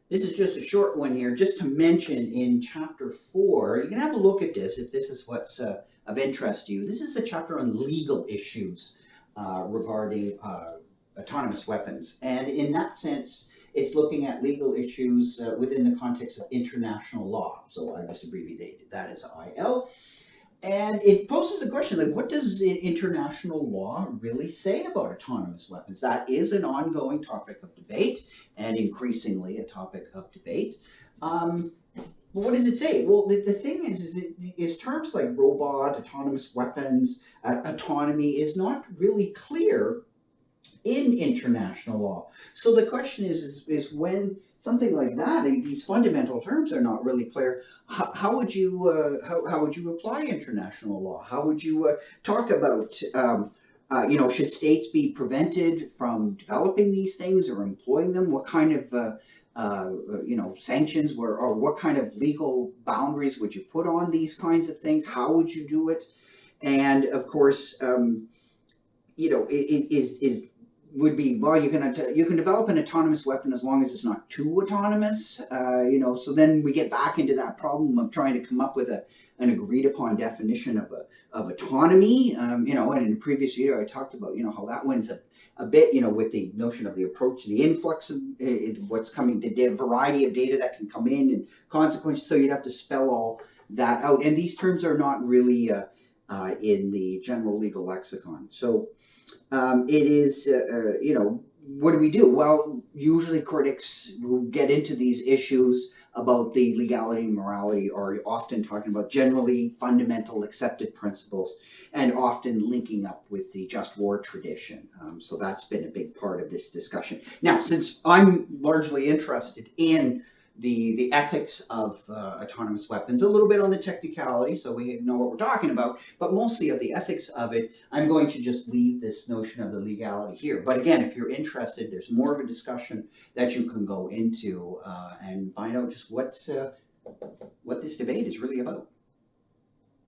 This is just a short one here, just to mention in chapter 4. You can have a look at this if this is what's of interest to you. This is a chapter on legal issues regarding autonomous weapons. And in that sense, it's looking at legal issues within the context of international law. So I just abbreviated that as IL. And it poses the question, like, what does international law really say about autonomous weapons? That is an ongoing topic of debate, and increasingly a topic of debate. What does it say? Well, the thing is terms like robot, autonomous weapons, autonomy is not really clear in international law. So the question is when something like that, these fundamental terms are not really clear, how would you how would you apply international law? How would you talk about should states be prevented from developing these things or employing them? What kind of sanctions or what kind of legal boundaries would you put on these kinds of things? How would you do it? And of course, is would be, well, you can develop an autonomous weapon as long as it's not too autonomous. So then we get back into that problem of trying to come up with an agreed upon definition of autonomy. And in the previous year I talked about how that one's a bit with the notion of the approach, the influx of what's coming, the variety of data that can come in and consequences. So you'd have to spell all that out, and these terms are not really in the general legal lexicon. So it is, what do we do? Well, usually critics who get into these issues about the legality and morality are often talking about generally fundamental accepted principles and often linking up with the just war tradition. So that's been a big part of this discussion. Now, since I'm largely interested in the ethics of autonomous weapons, a little bit on the technicality, so we know what we're talking about, but mostly of the ethics of it, I'm going to just leave this notion of the legality here. But again, if you're interested, there's more of a discussion that you can go into and find out just what this debate is really about.